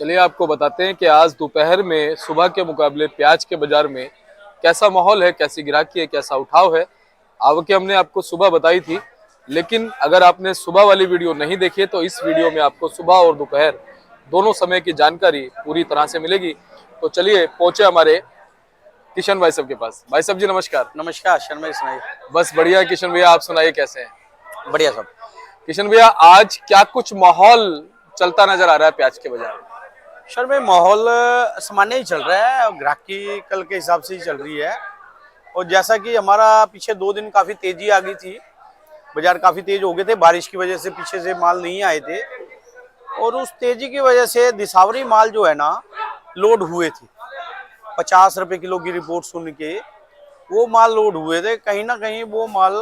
चलिए आपको बताते हैं कि आज दोपहर में सुबह के मुकाबले प्याज के बाजार में कैसा माहौल है, कैसी गिराकी है, कैसा उठाव है। आवकें हमने आपको सुबह बताई थी, लेकिन अगर आपने सुबह वाली वीडियो नहीं देखी है तो इस वीडियो में आपको सुबह और दोपहर दोनों समय की जानकारी पूरी तरह से मिलेगी। तो चलिए पहुंचे हमारे किशन भाई साहब के पास। भाई साहब जी नमस्कार। नमस्कार शर्मा जी, सुनाइए। बस बढ़िया किशन भैया, आप सुनाइए कैसे हैं। बढ़िया सब। किशन भैया आज क्या कुछ माहौल चलता नजर आ रहा है प्याज के बाजार में। सर भाई माहौल सामान्य ही चल रहा है, ग्राहकी कल के हिसाब से ही चल रही है। और जैसा कि हमारा पीछे 2 दिन काफी तेजी आ गई थी, बाजार काफी तेज हो गए थे, बारिश की वजह से पीछे से माल नहीं आए थे। और उस तेजी की वजह से दिसावरी माल जो है ना लोड हुए थे। 50 रुपए किलो की रिपोर्ट सुन के वो माल लोड हुए थे, कहीं ना कहीं वो माल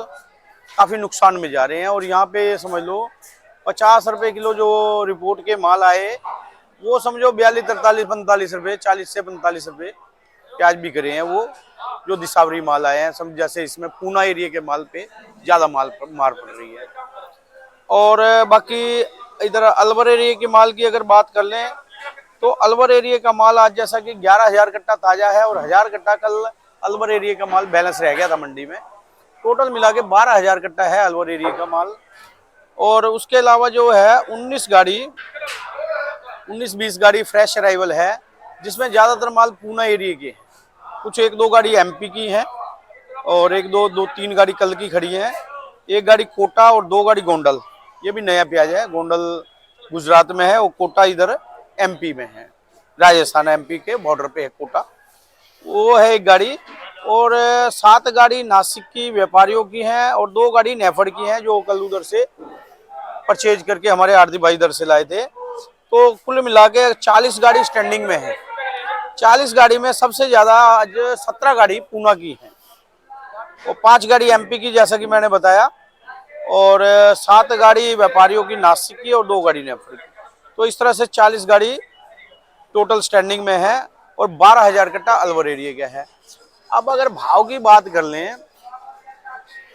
काफी नुकसान में जा रहे हैं। और यहाँ पे समझ लो 50 रुपए किलो जो रिपोर्ट के माल आए वो समझो 42, 43, 45 रुपए, 40 से 45 रुपए प्याज बिक रहे हैं। वो जो दिसावरी माल आए हैं, समझ जैसे इसमें पूना एरिया के माल पे ज्यादा मार पड़ रही है। और बाकी इधर अलवर एरिया के माल की अगर बात कर लें तो अलवर एरिया का माल आज जैसा कि 11,000 कट्टा ताजा है और 1000 कट्टा कल अलवर एरिया का माल बैलेंस रह गया था मंडी में। टोटल मिला के 12,000 कट्टा है अलवर एरिया का माल। और उसके अलावा जो है 19-20 गाड़ी फ्रेश अराइवल है, जिसमें ज़्यादातर माल पूना एरिया के हैं। कुछ 1-2 गाड़ी एमपी की हैं और 1-2-3 गाड़ी कल की खड़ी हैं। एक गाड़ी कोटा और 2 गाड़ी गोंडल। ये भी नया प्याज है, गोंडल गुजरात में है और कोटा इधर एमपी में है, राजस्थान एमपी के बॉर्डर पे है कोटा। वो है एक गाड़ी। और 7 गाड़ी नासिक की व्यापारियों की हैं और 2 गाड़ी नेफड़ की हैं जो कल उधर से परचेज करके हमारे आरती भाई इधर से लाए थे। तो कुल मिला के 40 गाड़ी स्टैंडिंग में है। 40 गाड़ी में सबसे ज्यादा आज 17 गाड़ी पूना की है और 5 गाड़ी एमपी की जैसा कि मैंने बताया। और 7 गाड़ी व्यापारियों की नासिक की और 2 गाड़ी नेफड़ की। तो इस तरह से 40 गाड़ी टोटल स्टैंडिंग में है और 12,000 कट्टा अलवर एरिया का है। अब अगर भाव की बात कर लें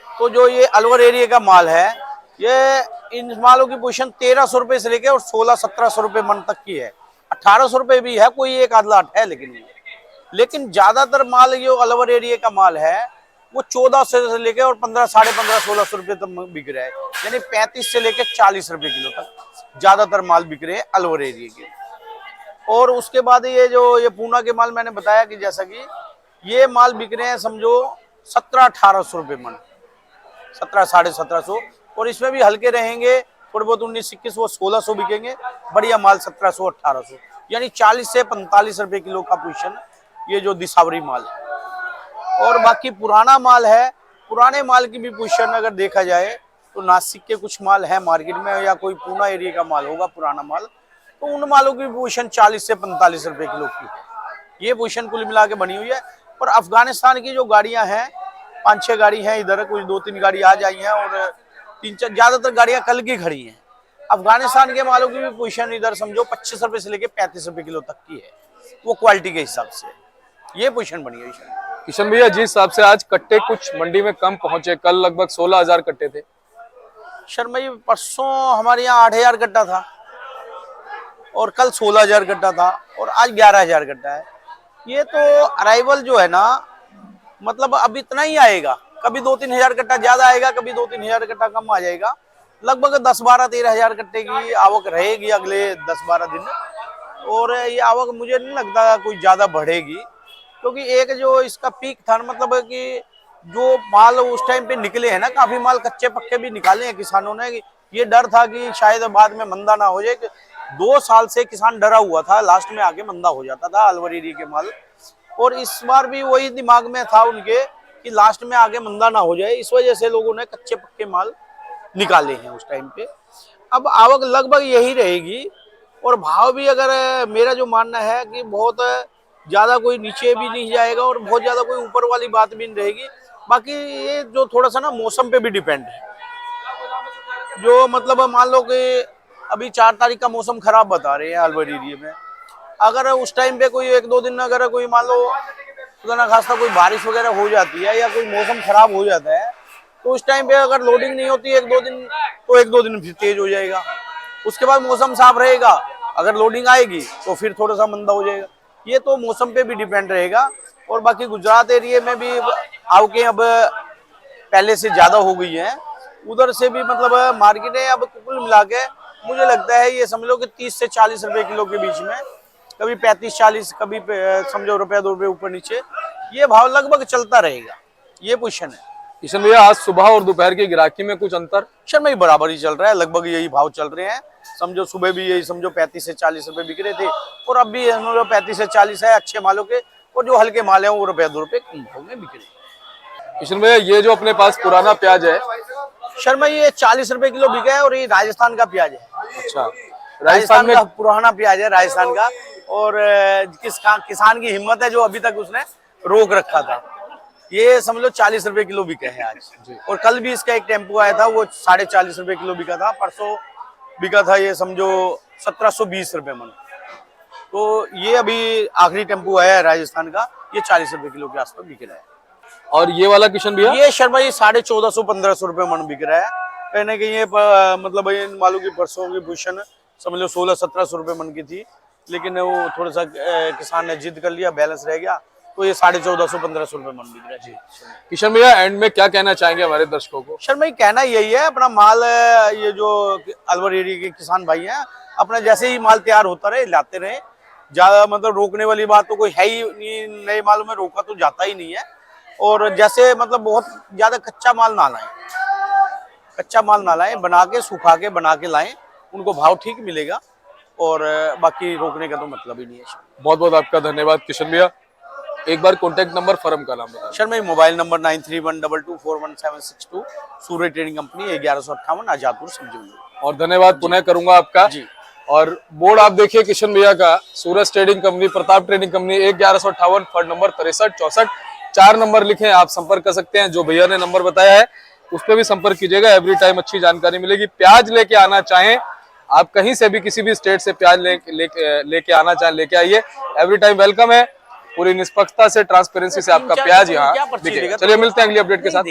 तो जो ये अलवर एरिया का माल है, ये इन मालों की पोजीशन 1300 रुपए से लेके और 1600-1700 रुपए मन तक की है। 1800 रुपए भी है, कोई एक आध लाट है, लेकिन ज्यादातर माल जो अलवर एरिया का माल है वो 1400 से लेके और 15, 1550, 1600 रुपए तक बिक रहा है। यानी 35 से लेके 40 रुपए किलो तक ज्यादातर माल बिक रहे हैं अलवर एरिया के। और उसके बाद ये पूना के माल मैंने बताया कि जैसा कि ये माल बिक रहे हैं समझो 1700-1800 रुपए मन, 1700-1750। और इसमें भी हल्के रहेंगे थोड़े बहुत 19-21, वो 1600 बिकेंगे। बढ़िया माल 1700-1800, यानी 40 से 45 रुपए किलो का पोजीशन ये जो दिसावरी माल है। और बाकी पुराना माल है, पुराने माल की भी पोजीशन अगर देखा जाए तो नासिक के कुछ माल है मार्केट में या कोई पूना एरिया का माल होगा पुराना माल, तो उन मालों की पोजीशन 40 से 45 रुपए किलो की है। ये पोजीशन कुल मिला के बनी हुई है। और अफगानिस्तान की जो गाड़ियां हैं 5-6 गाड़ी हैं इधर, कुछ 2-3 गाड़ी आज आई हैं और 3-4 ज्यादातर गाड़ियां कल की खड़ी हैं। अफगानिस्तान के मालों की भी पोजीशन इधर समझो 25 रुपए से लेके 35 रुपए किलो तक की है, वो क्वालिटी के हिसाब से ये पोजीशन बनी हुई है। किशन भैया जिस हिसाब से आज कट्टे कुछ मंडी में कम पहुंचे, कल लगभग 16,000 कट्टे थे। शर्मा जी परसों हमारे यहाँ 8,000 कट्टा था और कल 16,000 कट्टा था और आज 11,000 कट्टा है। ये तो अराइवल जो है ना, मतलब अब इतना ही आएगा, कभी 2-3 हजार कट्टा ज्यादा आएगा, कभी 2-3 हजार कट्टा कम आ जाएगा। लगभग 10-12-13 हजार कट्टे की आवक रहेगी अगले 10-12 दिन। और ये आवक मुझे नहीं लगता कोई ज्यादा बढ़ेगी, क्योंकि एक जो इसका पीक था, मतलब कि जो माल उस टाइम पे निकले हैं ना, काफी माल कच्चे पक्के भी निकाले हैं किसानों ने। ये डर था कि शायद बाद में मंदा ना हो जाए। 2 साल से किसान डरा हुआ था, लास्ट में आके मंदा हो जाता था अलवर एरिया के माल। और इस बार भी वही दिमाग में था उनके कि लास्ट में आगे मंदा ना हो जाए, इस वजह से लोगों ने कच्चे पक्के माल निकाले हैं उस टाइम पे। अब आवक लगभग यही रहेगी और भाव भी अगर मेरा जो मानना है कि बहुत ज्यादा कोई नीचे भी नहीं जाएगा और बहुत ज्यादा कोई ऊपर वाली बात भी नहीं रहेगी। बाकी ये जो थोड़ा सा ना मौसम पे भी डिपेंड है। जो मतलब मान लो कि अभी 4 तारीख का मौसम खराब बता रहे हैं अलवर एरिया में, अगर उस टाइम पे कोई 1-2 दिन अगर कोई मान लो खुदा ना खास्ता कोई बारिश वगैरह हो जाती है या कोई मौसम खराब हो जाता है, तो उस टाइम पे अगर लोडिंग नहीं होती 1-2 दिन, तो 1-2 दिन फिर तेज हो जाएगा। उसके बाद मौसम साफ रहेगा अगर लोडिंग आएगी तो फिर थोड़ा सा मंदा हो जाएगा। ये तो मौसम पे भी डिपेंड रहेगा। और बाकी गुजरात एरिया में भी आवकें अब पहले से ज्यादा हो गई है। उधर से भी मतलब मार्केट है अब कुल मिला के मुझे लगता है ये समझ लो कि 30 से 40 रुपए किलो के बीच में, कभी 35-40, कभी समझो रुपया 2 रुपये ऊपर नीचे, ये भाव लगभग चलता रहेगा। ये पोजीशन है। किशन भैया, आज सुबह और दोपहर की गिराकी में कुछ अंतर? शर्मा ही बराबर ही चल रहा है, लगभग यही भाव चल रहे हैं। समझो सुबह भी यही समझो 35 से 40 रुपए बिक रहे थे, और अब भी समझो 35 से 40 है अच्छे मालों के, और जो हल्के माल है वो रुपया 2 रुपये कम भाव में बिक रहे हैं। किशन भैया, ये जो अपने पास पुराना प्याज है, शर्मा ये 40 रुपए किलो बिका है, और ये राजस्थान का प्याज है। अच्छा, राजस्थान का पुराना प्याज है राजस्थान का। और किसान की हिम्मत है जो अभी तक उसने रोक रखा था। ये समझ लो 40 रुपए किलो बिका है आज। और कल भी इसका एक टेम्पो आया था, वो 40.5 रुपए किलो बिका था। परसों बिका था ये समझो 1720 रुपए मन। तो ये अभी आखिरी टेम्पो आया है राजस्थान का, ये 40 रुपए किलो के आसपास बिक रहा है। और ये वाला किशन भैया? ये शर्मा ये 1450-1500 रुपए मन बिक रहा है। कहीं ना कहीं ये मतलब ये मालूम की परसों की पोजीशन समझ लो 1600-1700 रुपए मन की थी, लेकिन वो थोड़ा सा किसान ने जिद कर लिया, बैलेंस रह गया, तो ये 1450-1500 रुपए मन बिक रहा है। जी किशन भैया, एंड में क्या कहना चाहेंगे हमारे दर्शकों को? शर्मा ये कहना यही है, अपना माल ये जो अलवर एरिया के किसान भाई हैं, अपना जैसे ही माल तैयार होता रहे लाते रहे। ज्यादा मतलब रोकने वाली बात तो कोई है ही नहीं, नए माल में रोका तो जाता ही नहीं है। और जैसे मतलब बहुत ज्यादा कच्चा माल ना लाएं, कच्चा माल ना लाएं, बना के सुखा के बना के लाएं, उनको भाव ठीक मिलेगा। और बाकी रोकने का तो मतलब ही नहीं है। बहुत बहुत आपका धन्यवाद किशन भैया। एक बार कॉन्टेक्ट नंबर, फर्म का नाम बताएं। शर्मा मोबाइल नंबर 9312241762, सूर्य ट्रेडिंग कंपनी, 1158 आजादपुर सब्जी। और धन्यवाद पुनः करूंगा आपका जी। और बोर्ड आप देखिए किशन भैया का, Suraj trading company, Pratap trading company, 1158, फर्ड नंबर 6364, 4 नंबर लिखे, आप संपर्क कर सकते हैं। जो भैया ने नंबर बताया है उस पर भी संपर्क कीजिएगा, एवरी टाइम अच्छी जानकारी मिलेगी। प्याज लेके आना चाहें आप, कहीं से भी किसी भी स्टेट से प्याज लेके आना चाहें, लेके आइए, एवरी टाइम वेलकम है। पूरी निष्पक्षता से, ट्रांसपेरेंसी से आपका प्याज यहाँ बिकेगा। चलिए मिलते हैं अगली अपडेट के साथ।